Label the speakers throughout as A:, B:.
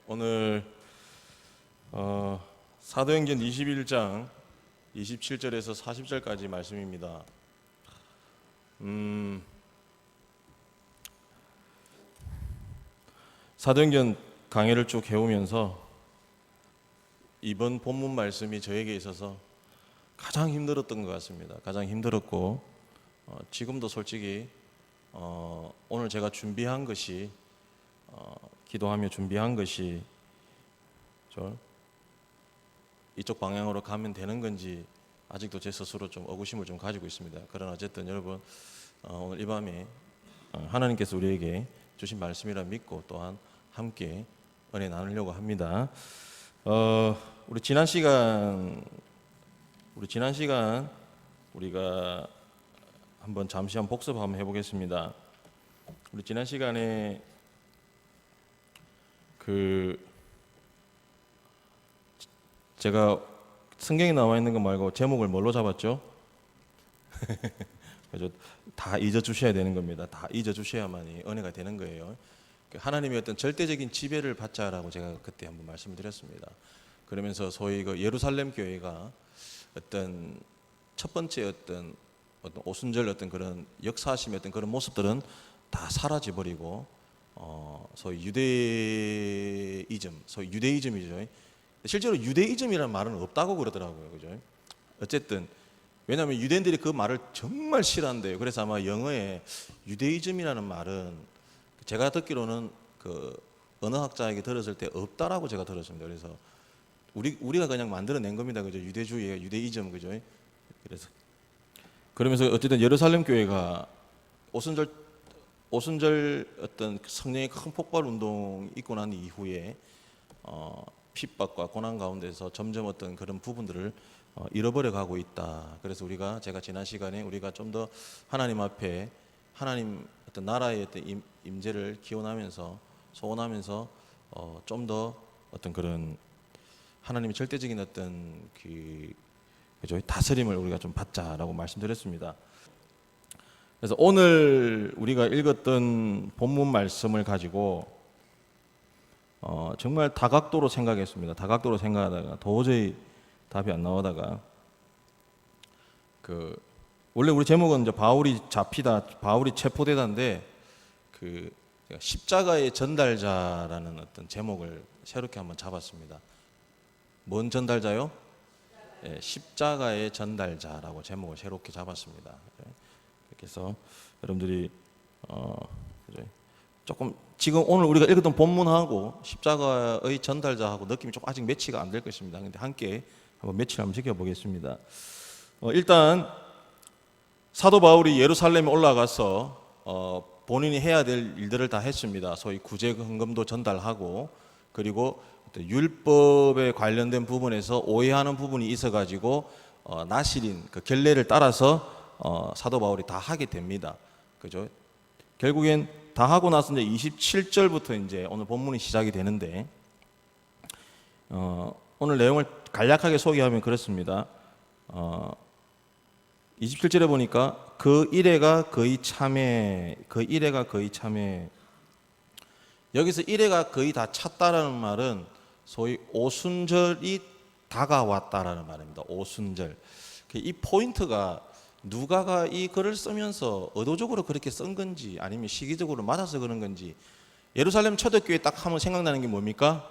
A: 오늘 사도행전 21장 27절에서 40절까지 말씀입니다. 사도행전 강해를 쭉 해오면서 이번 본문 말씀이 저에게 있어서 가장 힘들었던 것 같습니다. 가장 힘들었고 지금도 솔직히 오늘 제가 준비한 것이 기도하며 준비한 것이 이쪽 방향으로 가면 되는 건지 아직도 제 스스로 좀 의구심을 좀 가지고 있습니다. 그러나 어쨌든 여러분 오늘 이 밤에 하나님께서 우리에게 주신 말씀이라 믿고 또한 함께 은혜 나누려고 합니다. 우리 지난 시간 우리가 한번 잠시 복습 한번 해보겠습니다. 우리 지난 시간에 제가 성경에 나와 있는 거 말고 제목을 뭘로 잡았죠? 그래서 다 잊어주셔야 되는 겁니다. 다 잊어주셔야만이 은혜가 되는 거예요. 하나님의 어떤 절대적인 지배를 받자라고 제가 그때 한번 말씀을 드렸습니다. 그러면서 소위 예루살렘 교회가 어떤 첫 번째 어떤 오순절 어떤 그런 역사심의 어떤 그런 모습들은 다 사라져 버리고 소위 유대이즘이죠. 실제로 유대이즘이라는 말은 없다고 그러더라고요, 그죠? 어쨌든 왜냐하면 유대인들이 그 말을 정말 싫어한대요. 그래서 아마 영어에 유대이즘이라는 말은 제가 듣기로는 그 언어학자에게 들었을 때 없다라고 제가 들었습니다. 그래서 우리가 그냥 만들어낸 겁니다, 그죠? 유대주의가 유대이즘, 그죠? 그래서 그러면서 어쨌든 예루살렘 교회가 오순절 어떤 성령의 큰 폭발 운동 있고 난 이후에 핍박과 고난 가운데서 점점 어떤 그런 부분들을 잃어버려 가고 있다. 그래서 제가 지난 시간에 우리가 좀 더 하나님 앞에 하나님 어떤 나라의 어떤 임재를 기원하면서 소원하면서 좀 더 어떤 그런 하나님의 절대적인 어떤 그죠? 다스림을 우리가 좀 받자라고 말씀드렸습니다. 그래서 오늘 우리가 읽었던 본문 말씀을 가지고 정말 다각도로 생각했습니다. 다각도로 생각하다가 도저히 답이 안 나오다가 원래 우리 제목은 이제 바울이 체포되다인데 십자가의 전달자라는 어떤 제목을 새롭게 한번 잡았습니다. 뭔 전달자요? 네, 십자가의 전달자라고 제목을 새롭게 잡았습니다. 그래서 여러분들이 조금 지금 오늘 우리가 읽었던 본문하고 십자가의 전달자하고 느낌이 좀 아직 매치가 안 될 것입니다. 근데 함께 한번 매치를 한번 지켜보겠습니다. 일단 사도 바울이 예루살렘에 올라가서 본인이 해야 될 일들을 다 했습니다. 소위 구제 헌금도 전달하고 그리고 율법에 관련된 부분에서 오해하는 부분이 있어가지고 나실인 그 결례를 따라서 사도 바울이 다 하게 됩니다. 그죠? 결국엔 다 하고 나서 이제 27절부터 이제 오늘 본문이 시작이 되는데 오늘 내용을 간략하게 소개하면 그렇습니다. 27절에 보니까 그 이래가 거의 참에 여기서 이래가 거의 다 찼다라는 말은 소위 오순절이 다가왔다라는 말입니다. 오순절. 이 포인트가 누가가 이 글을 쓰면서 의도적으로 그렇게 쓴 건지 아니면 시기적으로 맞아서 그런 건지 예루살렘 초대교회 딱 하면 생각나는 게 뭡니까?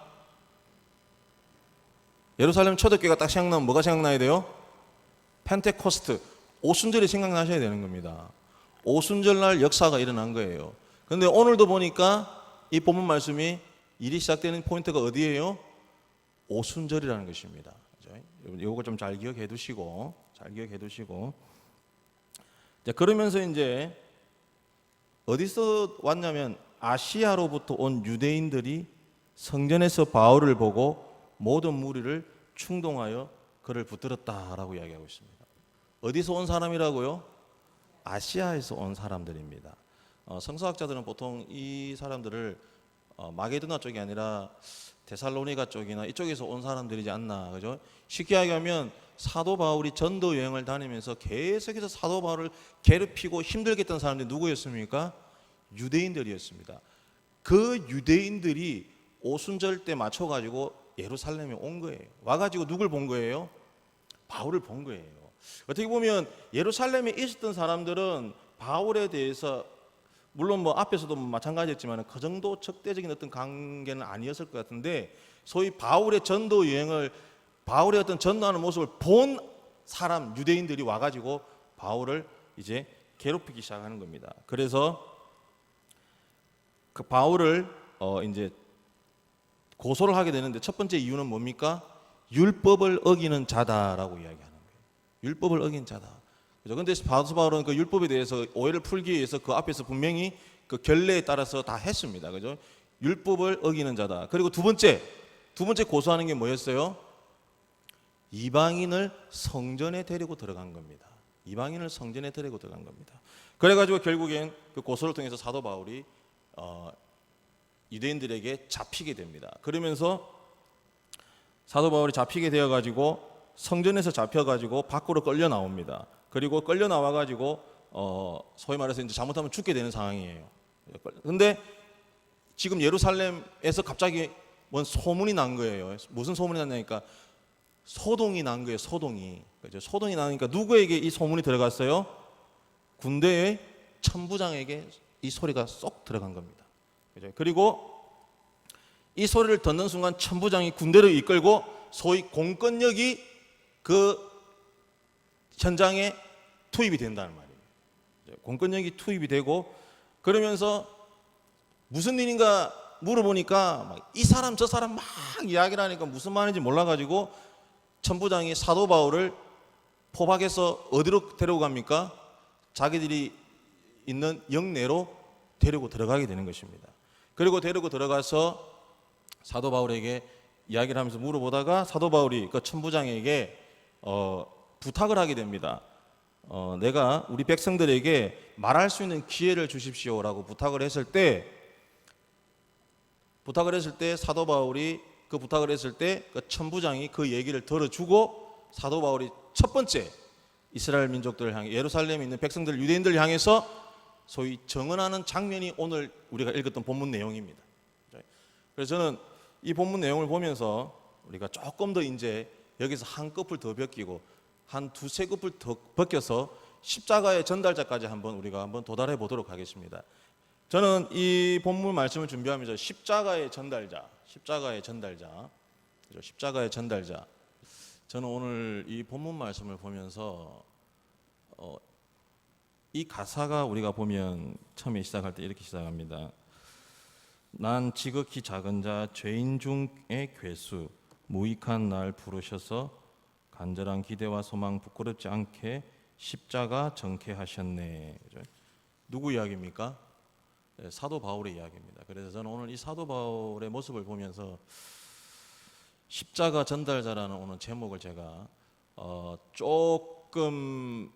A: 예루살렘 초대교회가 딱 생각나면 뭐가 생각나야 돼요? 펜테코스트, 오순절이 생각나셔야 되는 겁니다. 오순절날 역사가 일어난 거예요. 그런데 오늘도 보니까 이 본문 말씀이 일이 시작되는 포인트가 어디예요? 오순절이라는 것입니다. 이거 좀 잘 기억해 두시고 그러면서 이제 어디서 왔냐면 아시아로부터 온 유대인들이 성전에서 바울을 보고 모든 무리를 충동하여 그를 붙들었다라고 이야기하고 있습니다. 어디서 온 사람이라고요? 아시아에서 온 사람들입니다. 성서학자들은 보통 이 사람들을 마게도나 쪽이 아니라 데살로니가 쪽이나 이쪽에서 온 사람들이지 않나, 그죠? 쉽게 얘기하면 사도 바울이 전도 여행을 다니면서 계속해서 사도 바울을 괴롭히고 힘들게 했던 사람들이 누구였습니까? 유대인들이었습니다. 그 유대인들이 오순절 때 맞춰가지고 예루살렘에 온 거예요. 와가지고 누굴 본 거예요? 바울을 본 거예요. 어떻게 보면 예루살렘에 있었던 사람들은 바울에 대해서 물론 뭐 앞에서도 마찬가지였지만 그 정도 적대적인 어떤 관계는 아니었을 것 같은데, 소위 바울의 전도 여행을, 바울의 어떤 전도하는 모습을 본 사람 유대인들이 와가지고 바울을 이제 괴롭히기 시작하는 겁니다. 그래서 그 바울을 이제 고소를 하게 되는데, 첫 번째 이유는 뭡니까? 율법을 어기는 자다라고 이야기하는 거예요. 율법을 어긴 자다. 그죠? 근데 사도 바울은 그 율법에 대해서 오해를 풀기 위해서 그 앞에서 분명히 그 결례에 따라서 다 했습니다. 그죠? 율법을 어기는 자다. 그리고 두 번째 고소하는 게 뭐였어요? 이방인을 성전에 데리고 들어간 겁니다. 이방인을 성전에 데리고 들어간 겁니다. 그래가지고 결국엔 그 고소를 통해서 사도 바울이 유대인들에게 잡히게 됩니다. 그러면서 사도 바울이 잡히게 되어가지고 성전에서 잡혀가지고 밖으로 끌려 나옵니다. 그리고 끌려 나와가지고 소위 말해서 이제 잘못하면 죽게 되는 상황이에요. 그런데 지금 예루살렘에서 갑자기 뭔 소문이 난 거예요. 무슨 소문이 났냐니까 소동이 난 거예요. 소동이. 그죠? 소동이 나니까 누구에게 이 소문이 들어갔어요? 군대의 천부장에게 이 소리가 쏙 들어간 겁니다. 그죠? 그리고 이 소리를 듣는 순간 천부장이 군대를 이끌고 소위 공권력이 그 현장에 투입이 된다는 말이에요. 공권력이 투입이 되고, 그러면서 무슨 일인가 물어보니까 이 사람 저 사람 막 이야기를 하니까 무슨 말인지 몰라가지고 천부장이 사도 바울을 포박해서 어디로 데리고 갑니까? 자기들이 있는 영내로 데리고 들어가게 되는 것입니다. 그리고 데리고 들어가서 사도 바울에게 이야기를 하면서 물어보다가 사도 바울이 그 천부장에게 부탁을 하게 됩니다. 내가 우리 백성들에게 말할 수 있는 기회를 주십시오라고 부탁을 했을 때 사도 바울이 그 부탁을 했을 때 그 천부장이 그 얘기를 들어주고 사도 바울이 첫 번째 이스라엘 민족들을 향해, 예루살렘에 있는 백성들 유대인들을 향해서 소위 정언하는 장면이 오늘 우리가 읽었던 본문 내용입니다. 그래서 저는 이 본문 내용을 보면서 우리가 조금 더 이제 여기서 한 껍을 더 벗기고 한 두세 껍을 더 벗겨서 십자가의 전달자까지 우리가 한번 도달해 보도록 하겠습니다. 저는 이 본문 말씀을 준비하면서 십자가의 전달자. 저는 오늘 이 본문 말씀을 보면서 이 가사가 우리가 보면 처음에 시작할 때 이렇게 시작합니다. 난 지극히 작은 자 죄인 중의 괴수 무익한 날 부르셔서 간절한 기대와 소망 부끄럽지 않게 십자가 정케하셨네. 누구 이야기입니까? 사도 바울의 이야기입니다. 그래서 저는 오늘 이 사도 바울의 모습을 보면서 십자가 전달자라는 오늘 제목을 제가 조금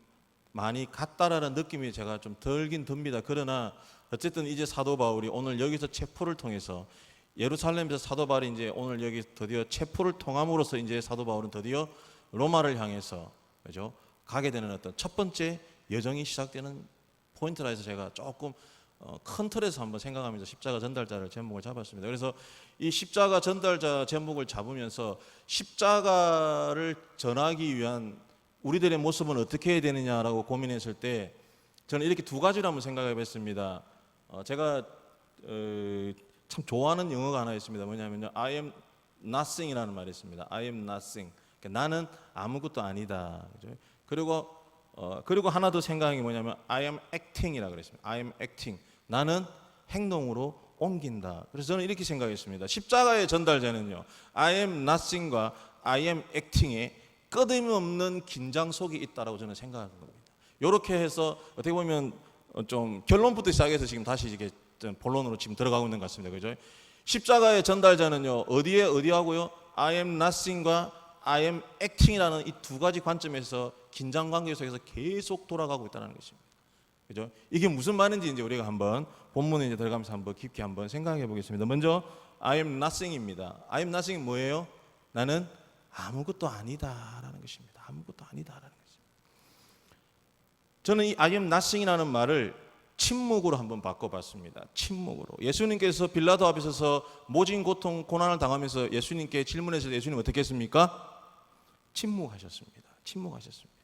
A: 많이 같다라는 느낌이 제가 좀 덜긴 듭니다. 그러나 어쨌든 이제 사도 바울이 오늘 여기서 체포를 통해서 예루살렘에서 사도 바울이 이제 오늘 여기 드디어 체포를 통함으로써 이제 사도 바울은 드디어 로마를 향해서 그죠? 가게 되는 어떤 첫 번째 여정이 시작되는 포인트라 해서 제가 조금 큰 틀에서 한번 생각하면서 십자가 전달자를 제목을 잡았습니다. 그래서 이 십자가 전달자 제목을 잡으면서 십자가를 전하기 위한 우리들의 모습은 어떻게 해야 되느냐라고 고민했을 때 저는 이렇게 두 가지를 한번 생각해 봤습니다. 제가 참 좋아하는 영어가 하나 있습니다. 뭐냐면요, I am nothing이라는 말이 있습니다. I am nothing. 그러니까 나는 아무것도 아니다. 그리고 하나 더 생각한 게 뭐냐면 I am acting이라고 그랬습니다. I am acting. 나는 행동으로 옮긴다. 그래서 저는 이렇게 생각했습니다. 십자가의 전달자는요, I am nothing과 I am acting에 끊임없는 긴장 속에 있다라고 저는 생각하는 겁니다. 이렇게 해서 어떻게 보면 좀 결론부터 시작해서 지금 다시 이게 본론으로 지금 들어가고 있는 것 같습니다. 그죠? 십자가의 전달자는요, 어디하고요? I am nothing과 I am acting이라는 이 두 가지 관점에서 긴장 관계 속에서 계속 돌아가고 있다는 것입니다. 그죠? 이게 무슨 말인지 이제 우리가 한번 본문에 이제 들어가면서 한번 깊게 한번 생각해 보겠습니다. 먼저 I am nothing입니다. I am nothing이 뭐예요? 나는 아무것도 아니다라는 것입니다. 아무것도 아니다라는 것입니다. 저는 이 I am nothing이라는 말을 침묵으로 한번 바꿔봤습니다. 침묵으로. 예수님께서 빌라도 앞에 서서 모진 고통, 고난을 당하면서 예수님께 질문해서 예수님 어떻게 했습니까? 침묵하셨습니다. 침묵하셨습니다.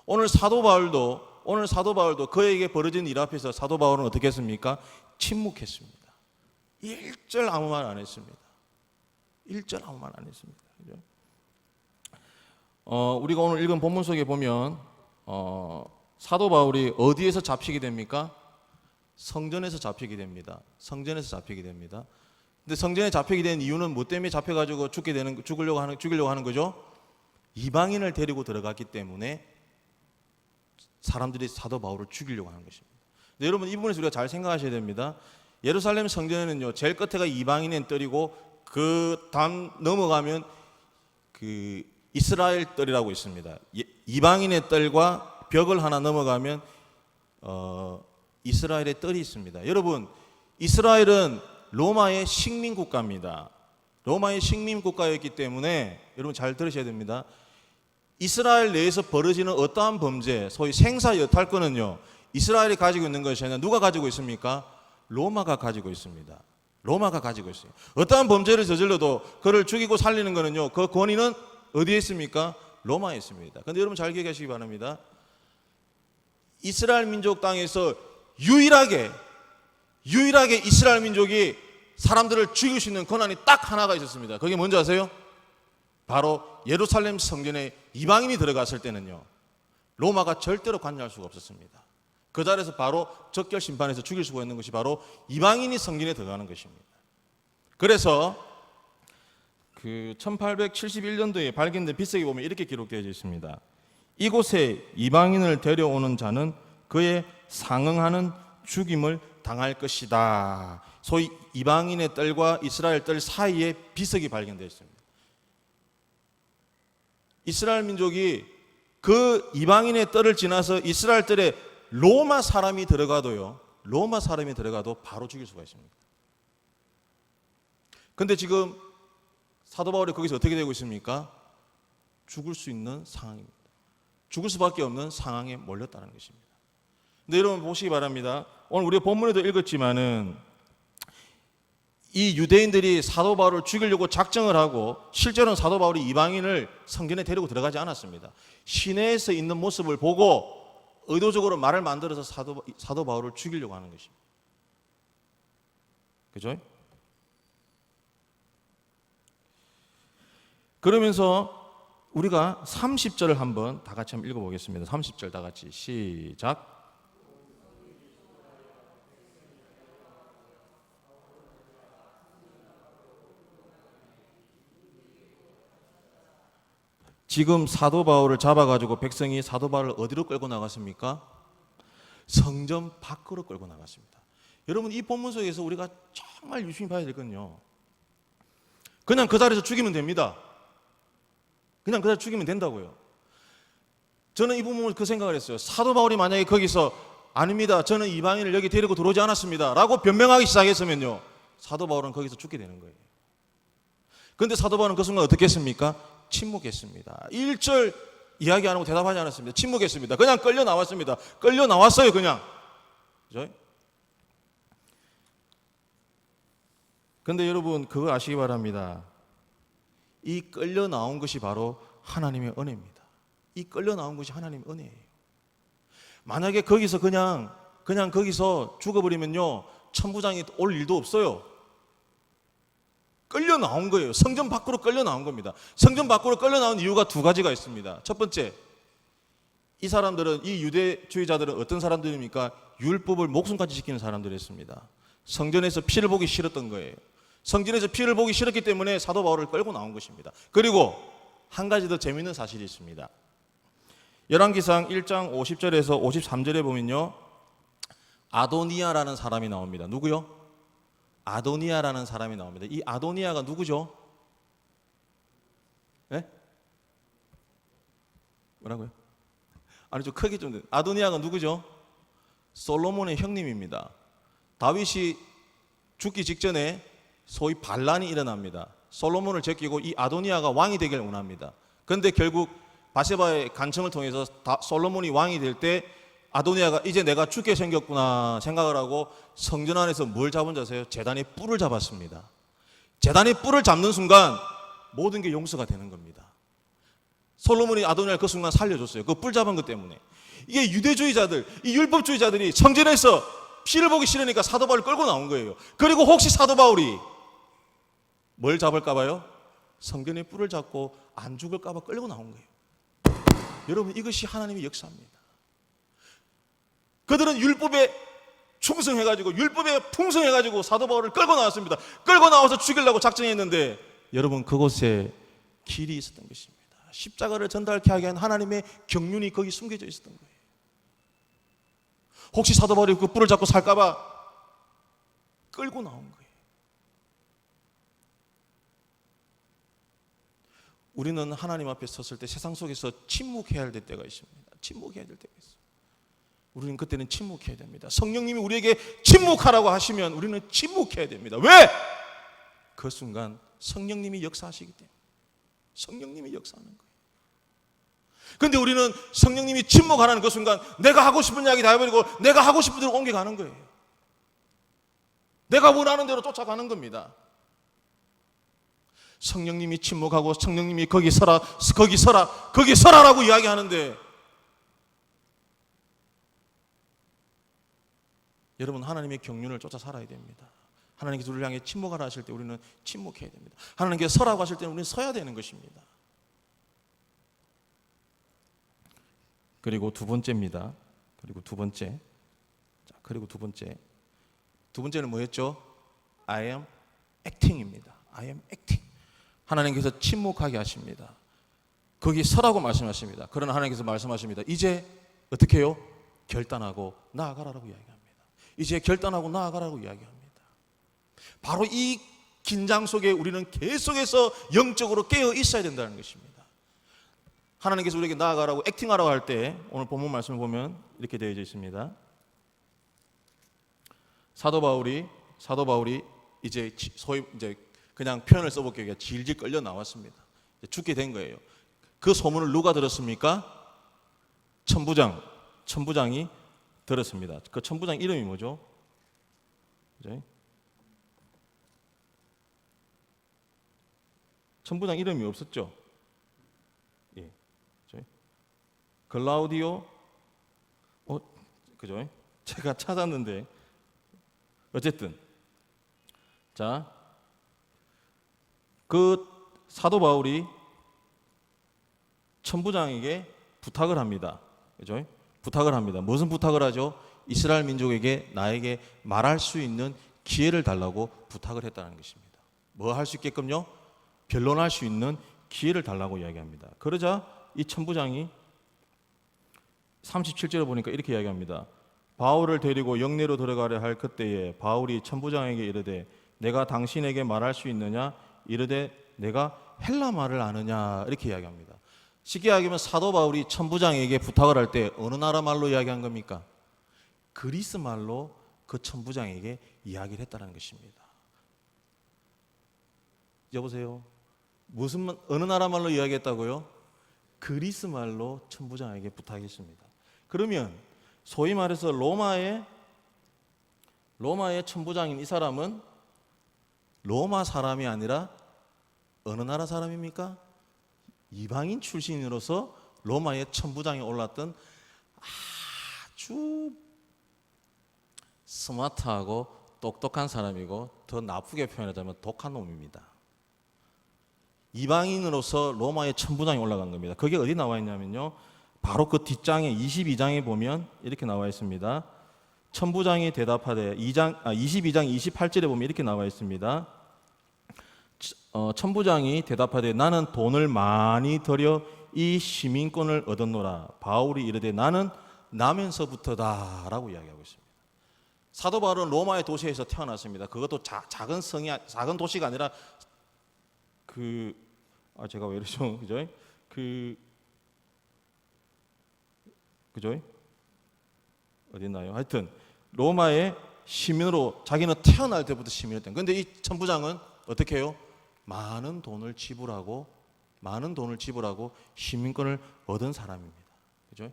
A: 오늘 사도 바울도 그에게 벌어진 일 앞에서 사도 바울은 어떻게 했습니까? 침묵했습니다. 1절 아무 말 안 했습니다. 1절 아무 말 안 했습니다. 그죠? 우리가 오늘 읽은 본문 속에 보면 사도 바울이 어디에서 잡히게 됩니까? 성전에서 잡히게 됩니다. 성전에서 잡히게 됩니다. 근데 성전에 잡히게 된 이유는 뭐 때문에 잡혀가지고 죽이려고 하는 거죠? 이방인을 데리고 들어갔기 때문에 사람들이 사도 바울을 죽이려고 하는 것입니다. 근데 여러분 이 부분에서 우리가 잘 생각하셔야 됩니다. 예루살렘 성전에는요, 제일 끝에가 이방인의 뜰이고 그 다음 넘어가면 그 이스라엘 뜰이라고 있습니다. 이방인의 뜰과 벽을 하나 넘어가면 이스라엘의 뜰이 있습니다. 여러분, 이스라엘은 로마의 식민 국가입니다. 로마의 식민 국가였기 때문에 여러분 잘 들으셔야 됩니다. 이스라엘 내에서 벌어지는 어떠한 범죄, 소위 생사 여탈권은요, 이스라엘이 가지고 있는 것이 아니라 누가 가지고 있습니까? 로마가 가지고 있습니다. 로마가 가지고 있어요. 어떠한 범죄를 저질러도 그를 죽이고 살리는 것은요, 그 권위는 어디에 있습니까? 로마에 있습니다. 그런데 여러분 잘 기억하시기 바랍니다. 이스라엘 민족 땅에서 유일하게 이스라엘 민족이 사람들을 죽일 수 있는 권한이 딱 하나가 있었습니다. 그게 뭔지 아세요? 바로 예루살렘 성전에 이방인이 들어갔을 때는요, 로마가 절대로 관여할 수가 없었습니다. 그 자리에서 바로 적결 심판해서 죽일 수가 있는 것이 바로 이방인이 성전에 들어가는 것입니다. 그래서 그 1871년도에 발견된 비석에 보면 이렇게 기록되어 있습니다. 이곳에 이방인을 데려오는 자는 그의 상응하는 죽임을 당할 것이다. 소위 이방인의 뜰과 이스라엘 뜰 사이에 비석이 발견되어 있습니다. 이스라엘 민족이 그 이방인의 뜰을 지나서 이스라엘 뜰에 로마 사람이 들어가도 바로 죽일 수가 있습니다. 근데 지금 사도 바울이 거기서 어떻게 되고 있습니까? 죽을 수 있는 상황입니다. 죽을 수밖에 없는 상황에 몰렸다는 것입니다. 근데 여러분 보시기 바랍니다. 오늘 우리가 본문에도 읽었지만은 이 유대인들이 사도 바울을 죽이려고 작정을 하고 실제로는 사도 바울이 이방인을 성전에 데리고 들어가지 않았습니다. 시내에서 있는 모습을 보고 의도적으로 말을 만들어서 사도 바울을 죽이려고 하는 것입니다. 그죠? 그러면서 우리가 30절을 한번 다 같이 한번 읽어보겠습니다. 30절 다 같이 시작. 지금 사도 바울을 잡아가지고 백성이 사도 바울을 어디로 끌고 나갔습니까? 성전 밖으로 끌고 나갔습니다. 여러분 이 본문 속에서 우리가 정말 유심히 봐야 되거든요. 그냥 그 자리에서 죽이면 됩니다. 그냥 그 자리에서 죽이면 된다고요. 저는 이 부분을 그 생각을 했어요. 사도 바울이 만약에 거기서 아닙니다, 저는 이방인을 여기 데리고 들어오지 않았습니다 라고 변명하기 시작했으면요, 사도 바울은 거기서 죽게 되는 거예요. 그런데 사도 바울은 그 순간 어떻게 했습니까? 침묵했습니다. 1절 이야기 안 하고 대답하지 않았습니다. 침묵했습니다. 그냥 끌려 나왔습니다. 끌려 나왔어요, 그냥. 그죠? 그런데 여러분 그거 아시기 바랍니다. 이 끌려 나온 것이 바로 하나님의 은혜입니다. 이 끌려 나온 것이 하나님의 은혜예요. 만약에 거기서 그냥 거기서 죽어버리면요, 천부장이 올 일도 없어요. 끌려 나온 거예요. 성전 밖으로 끌려 나온 겁니다. 성전 밖으로 끌려 나온 이유가 두 가지가 있습니다. 첫 번째, 이 사람들은, 이 유대주의자들은 어떤 사람들입니까? 율법을 목숨까지 지키는 사람들이었습니다. 성전에서 피를 보기 싫었던 거예요. 성전에서 피를 보기 싫었기 때문에 사도 바울을 끌고 나온 것입니다. 그리고 한 가지 더 재미있는 사실이 있습니다. 열왕기상 1장 50절에서 53절에 보면요, 아도니아라는 사람이 나옵니다. 누구요? 아도니아라는 사람이 나옵니다. 이 아도니아가 누구죠? 네? 뭐라고요? 아니 좀 크게 좀. 아도니아가 누구죠? 솔로몬의 형님입니다. 다윗이 죽기 직전에 소위 반란이 일어납니다. 솔로몬을 제끼고 이 아도니아가 왕이 되길 원합니다. 그런데 결국 바세바의 간청을 통해서 솔로몬이 왕이 될 때 아도니아가 이제 내가 죽게 생겼구나 생각을 하고 성전 안에서 뭘 잡은 줄 아세요? 제단의 뿔을 잡았습니다. 제단의 뿔을 잡는 순간 모든 게 용서가 되는 겁니다. 솔로몬이 아도니아를 그 순간 살려줬어요. 그 뿔 잡은 것 때문에. 이게 유대주의자들, 이 율법주의자들이 성전에서 피를 보기 싫으니까 사도 바울을 끌고 나온 거예요. 그리고 혹시 사도 바울이 뭘 잡을까 봐요? 성전의 뿔을 잡고 안 죽을까 봐 끌고 나온 거예요. 여러분, 이것이 하나님의 역사입니다. 그들은 율법에 충성해가지고 율법에 풍성해가지고 사도 바울을 끌고 나왔습니다. 끌고 나와서 죽이려고 작정했는데 여러분, 그곳에 길이 있었던 것입니다. 십자가를 전달케 하게 한 하나님의 경륜이 거기 숨겨져 있었던 거예요. 혹시 사도 바울이 그 뿔을 잡고 살까봐 끌고 나온 거예요. 우리는 하나님 앞에 섰을 때 세상 속에서 침묵해야 될 때가 있습니다. 침묵해야 될 때가 있어요. 우리는 그때는 침묵해야 됩니다. 성령님이 우리에게 침묵하라고 하시면 우리는 침묵해야 됩니다. 왜? 그 순간 성령님이 역사하시기 때문에. 성령님이 역사하는 거예요. 그런데 우리는 성령님이 침묵하라는 그 순간 내가 하고 싶은 이야기 다 해버리고 내가 하고 싶은 대로 옮겨가는 거예요. 내가 원하는 대로 쫓아가는 겁니다. 성령님이 침묵하고 성령님이 거기 서라, 거기 서라, 거기 서라라고 이야기하는데 여러분, 하나님의 경륜을 쫓아 살아야 됩니다. 하나님께서 우리를 향해 침묵하라 하실 때 우리는 침묵해야 됩니다. 하나님께서 서라고 하실 때는 우리는 서야 되는 것입니다. 그리고 두 번째입니다. 그리고 두 번째. 두 번째는 뭐였죠? I am acting입니다. I am acting. 하나님께서 침묵하게 하십니다. 거기 서라고 말씀하십니다. 그러나 하나님께서 말씀하십니다. 이제 어떻게 해요? 결단하고 나아가라고 이야기합니다. 이제 결단하고 나아가라고 이야기합니다. 바로 이 긴장 속에 우리는 계속해서 영적으로 깨어 있어야 된다는 것입니다. 하나님께서 우리에게 나아가라고 액팅하라고 할 때 오늘 본문 말씀을 보면 이렇게 되어져 있습니다. 사도 바울이 이제 소위 이제 그냥 표현을 써볼게요. 질질 끌려 나왔습니다. 죽게 된 거예요. 그 소문을 누가 들었습니까? 천부장이 들었습니다. 그 천부장 이름이 뭐죠? 천부장 이름이 없었죠? 예. 글라우디오, 그죠? 제가 찾았는데, 어쨌든. 자, 그 사도 바울이 천부장에게 부탁을 합니다. 그죠? 부탁을 합니다. 무슨 부탁을 하죠? 이스라엘 민족에게 나에게 말할 수 있는 기회를 달라고 부탁을 했다는 것입니다. 뭐 할 수 있게끔요? 변론할 수 있는 기회를 달라고 이야기합니다. 그러자 이 천부장이 37절에 보니까 이렇게 이야기합니다. 바울을 데리고 영내로 들어가려 할 그때에 바울이 천부장에게 이르되 내가 당신에게 말할 수 있느냐? 이르되 내가 헬라 말을 아느냐? 이렇게 이야기합니다. 쉽게 이야기하면 사도 바울이 천부장에게 부탁을 할 때 어느 나라 말로 이야기한 겁니까? 그리스 말로 그 천부장에게 이야기를 했다는 것입니다. 여보세요? 어느 나라 말로 이야기했다고요? 그리스 말로 천부장에게 부탁했습니다. 그러면 소위 말해서 로마의 천부장인 이 사람은 로마 사람이 아니라 어느 나라 사람입니까? 이방인 출신으로서 로마의 천부장에 올랐던 아주 스마트하고 똑똑한 사람이고 더 나쁘게 표현하자면 독한 놈입니다. 이방인으로서 로마의 천부장에 올라간 겁니다. 그게 어디 나와 있냐면요, 바로 그 뒷장에 22장에 보면 이렇게 나와 있습니다. 천부장이 대답하되 22장 28절에 보면 이렇게 나와 있습니다. 천부장이 대답하되 나는 돈을 많이 들여 이 시민권을 얻었노라. 바울이 이르되 나는 나면서부터다 라고 이야기하고 있습니다. 사도 바울은 로마의 도시에서 태어났습니다. 그것도 작은 도시가 아니라 제가 왜 이러죠? 그죠? 어디 있나요? 하여튼 로마의 시민으로 자기는 태어날 때부터 시민이었던. 그런데 이 천부장은 어떻게 해요? 많은 돈을 지불하고 시민권을 얻은 사람입니다. 그죠?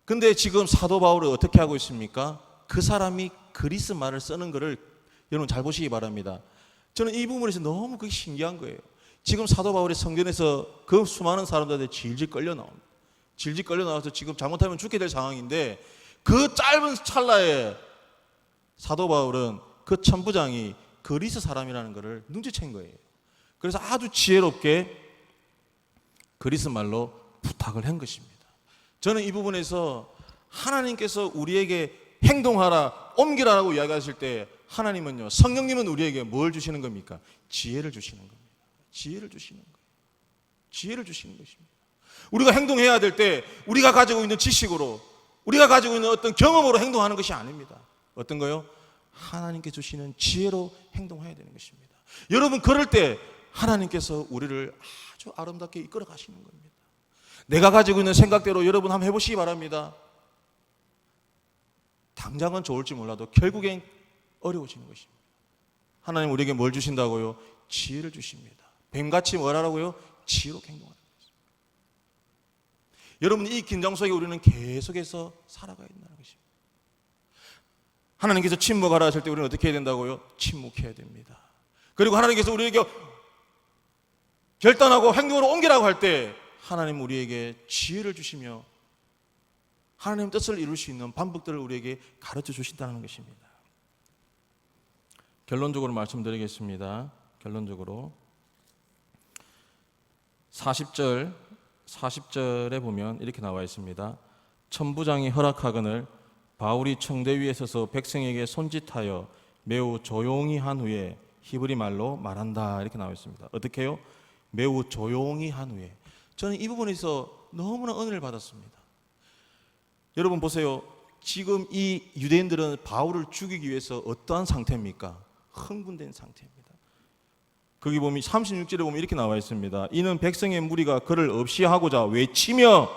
A: 근데 지금 사도 바울은 어떻게 하고 있습니까? 그 사람이 그리스 말을 쓰는 것을 여러분 잘 보시기 바랍니다. 저는 이 부분에서 너무 그게 신기한 거예요. 지금 사도 바울이 성전에서 그 수많은 사람들한테 질질 끌려 나옵니다. 질질 끌려 나와서 지금 잘못하면 죽게 될 상황인데 그 짧은 찰나에 사도 바울은 그 천부장이 그리스 사람이라는 것을 눈치챈 거예요. 그래서 아주 지혜롭게 그리스 말로 부탁을 한 것입니다. 저는 이 부분에서 하나님께서 우리에게 행동하라, 옮기라라고 이야기하실 때 하나님은요, 성령님은 우리에게 뭘 주시는 겁니까? 지혜를 주시는 겁니다. 지혜를 주시는 거예요. 지혜를 주시는 것입니다. 우리가 행동해야 될 때 우리가 가지고 있는 지식으로, 우리가 가지고 있는 어떤 경험으로 행동하는 것이 아닙니다. 어떤 거요? 하나님께 주시는 지혜로 행동해야 되는 것입니다. 여러분, 그럴 때 하나님께서 우리를 아주 아름답게 이끌어 가시는 겁니다. 내가 가지고 있는 생각대로 여러분 한번 해보시기 바랍니다. 당장은 좋을지 몰라도 결국엔 어려워지는 것입니다. 하나님 우리에게 뭘 주신다고요? 지혜를 주십니다. 뱀같이 뭘 하라고요? 지혜롭게 행동하는 것입니다. 여러분, 이 긴장 속에 우리는 계속해서 살아가야 된다는 것입니다. 하나님께서 침묵하라 하실 때 우리는 어떻게 해야 된다고요? 침묵해야 됩니다. 그리고 하나님께서 우리에게 결단하고 행동으로 옮기라고 할 때 하나님 우리에게 지혜를 주시며 하나님 뜻을 이룰 수 있는 방법들을 우리에게 가르쳐 주신다는 것입니다. 결론적으로 말씀드리겠습니다. 결론적으로 40절에 보면 이렇게 나와 있습니다. 천부장이 허락하거늘 바울이 청대 위에 서서 백성에게 손짓하여 매우 조용히 한 후에 히브리 말로 말한다, 이렇게 나와 있습니다. 어떻게 해요? 매우 조용히 한 후에. 저는 이 부분에서 너무나 은혜를 받았습니다. 여러분 보세요. 지금 이 유대인들은 바울을 죽이기 위해서 어떠한 상태입니까? 흥분된 상태입니다. 거기 보면 36절에 보면 이렇게 나와 있습니다. 이는 백성의 무리가 그를 없이 하고자 외치며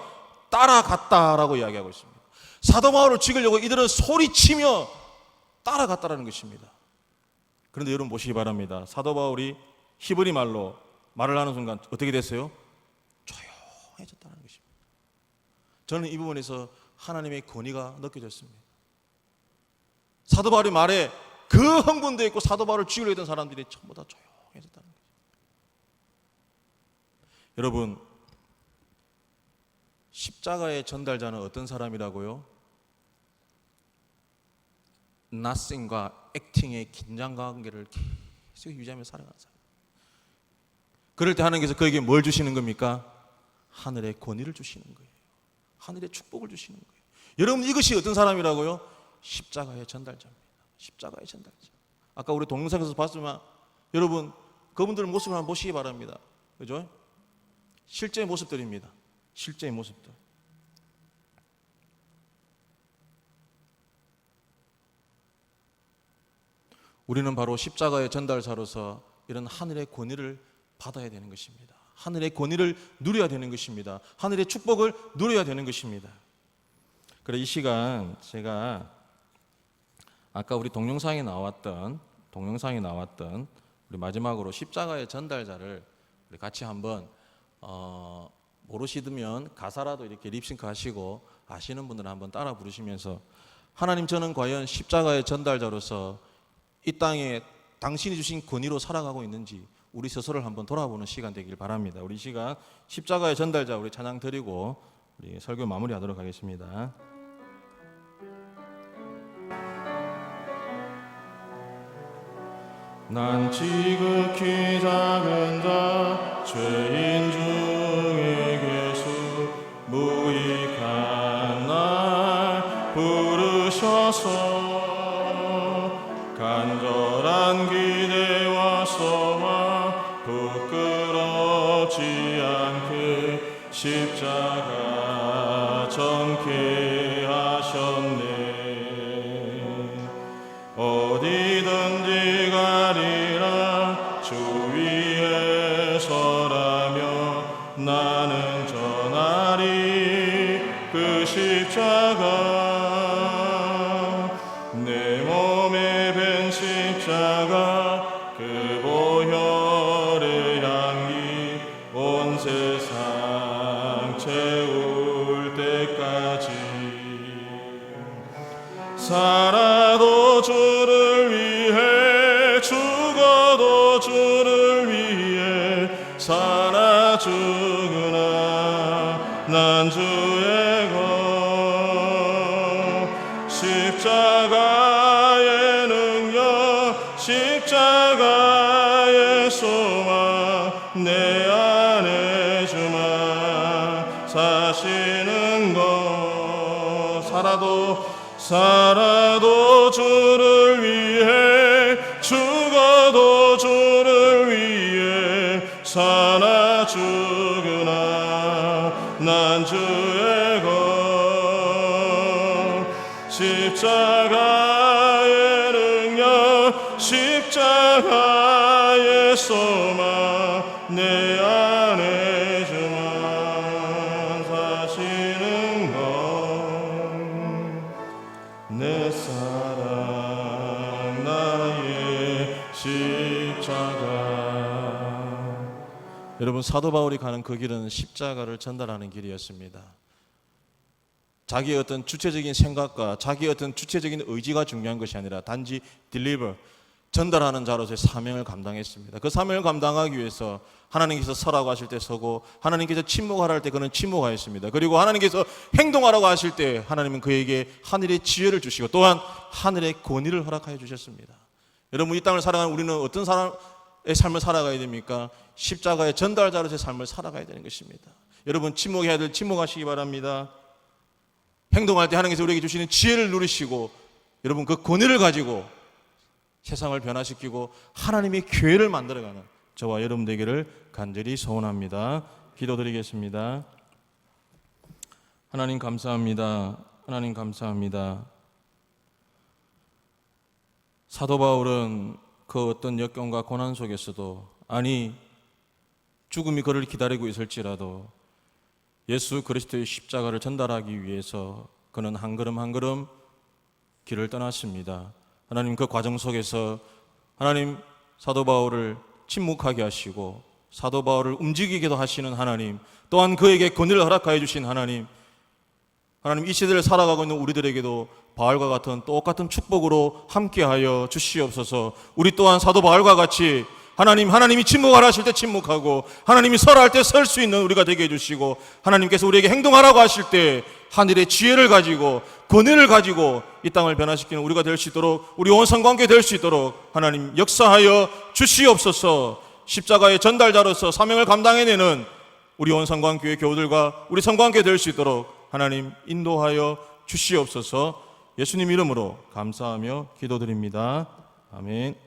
A: 따라갔다라고 이야기하고 있습니다. 사도 바울을 죽이려고 이들은 소리치며 따라갔다라는 것입니다. 그런데 여러분 보시기 바랍니다. 사도 바울이 히브리 말로 말을 하는 순간 어떻게 됐어요? 조용해졌다는 것입니다. 저는 이 부분에서 하나님의 권위가 느껴졌습니다. 사도 바울의 말에 그 흥분되어 있고 사도 바울을 죽이려 했던 사람들이 전부 다 조용해졌다는 것입니다. 여러분, 십자가의 전달자는 어떤 사람이라고요? nothing과 acting의 긴장 관계를 계속 유지하며 살아가는 사람. 그럴 때 하나님께서 그에게 뭘 주시는 겁니까? 하늘의 권위를 주시는 거예요. 하늘의 축복을 주시는 거예요. 여러분, 이것이 어떤 사람이라고요? 십자가의 전달자입니다. 십자가의 전달자. 아까 우리 동영상에서 봤지만 여러분, 그분들 모습을 한번 보시기 바랍니다. 그죠? 실제의 모습들입니다. 실제의 모습들. 우리는 바로 십자가의 전달자로서 이런 하늘의 권위를 받아야 되는 것입니다. 하늘의 권위를 누려야 되는 것입니다. 하늘의 축복을 누려야 되는 것입니다. 그래, 이 시간 제가 아까 우리 동영상에 나왔던 우리 마지막으로 십자가의 전달자를 우리 같이 한번 모르시면 가사라도 이렇게 립싱크 하시고 아시는 분들은 한번 따라 부르시면서 하나님, 저는 과연 십자가의 전달자로서 이 땅에 당신이 주신 권위로 살아가고 있는지 우리 스스로를 한번 돌아보는 시간 되길 바랍니다. 우리 시간 십자가의 전달자 우리 찬양 드리고 우리 설교 마무리하도록 하겠습니다. 난 지극히 작은 자 죄인 중에 괴수 무익한 날 부르셔서 간절한 기대와 소망 부끄럽지 않게 십자가 정케 하셨네. 어디든지 가리라 주 위에 서라며 나는 전하리 그 십자가. 내 몸에 밴 십자가 그 보혈의 향기 온 세상 채울 때까지 살아도 주를 위해 죽어도 주를 위해 살아 죽으나 난 주의 것 십자가의 능력 십자가의 소망 내 안에 주만 사시는 것 살아도 주를 위해 죽어도 주를 위해 살아 죽으나 난 주의 것 십자가의 능력 십자가의 소망 내 안에 주만 사시는 것 내 사랑 나의 십자가. 여러분, 사도 바울이 가는 그 길은 십자가를 전달하는 길이었습니다. 자기의 어떤 주체적인 생각과 자기의 어떤 주체적인 의지가 중요한 것이 아니라 단지 deliver, 전달하는 자로서의 사명을 감당했습니다. 그 사명을 감당하기 위해서 하나님께서 서라고 하실 때 서고 하나님께서 침묵하라 할 때 그는 침묵하였습니다. 그리고 하나님께서 행동하라고 하실 때 하나님은 그에게 하늘의 지혜를 주시고 또한 하늘의 권위를 허락하여 주셨습니다. 여러분, 이 땅을 살아가는 우리는 어떤 사람의 삶을 살아가야 됩니까? 십자가의 전달자로서의 삶을 살아가야 되는 것입니다. 여러분, 침묵해야 될 침묵하시기 바랍니다. 행동할 때 하나님께서 우리에게 주시는 지혜를 누리시고 여러분 그 권위를 가지고 세상을 변화시키고 하나님의 교회를 만들어가는 저와 여러분 되기를 간절히 소원합니다. 기도드리겠습니다. 하나님 감사합니다. 하나님 감사합니다. 사도 바울은 그 어떤 역경과 고난 속에서도 아니 죽음이 그를 기다리고 있을지라도 예수 그리스도의 십자가를 전달하기 위해서 그는 한 걸음 한 걸음 길을 떠났습니다. 하나님 그 과정 속에서 하나님 사도 바울을 침묵하게 하시고 사도 바울을 움직이게도 하시는 하나님, 또한 그에게 권위를 허락하여 주신 하나님, 하나님 이 시대를 살아가고 있는 우리들에게도 바울과 같은 똑같은 축복으로 함께하여 주시옵소서. 우리 또한 사도 바울과 같이 하나님이 침묵하라 하실 때 침묵하고 하나님이 서라 할 때 설 수 있는 우리가 되게 해주시고 하나님께서 우리에게 행동하라고 하실 때 하늘의 지혜를 가지고 권위를 가지고 이 땅을 변화시키는 우리가 될 수 있도록 우리 온 성관계 될 수 있도록 하나님 역사하여 주시옵소서. 십자가의 전달자로서 사명을 감당해내는 우리 온 성관교회 교우들과 우리 성관계 될 수 있도록 하나님 인도하여 주시옵소서. 예수님 이름으로 감사하며 기도드립니다. 아멘.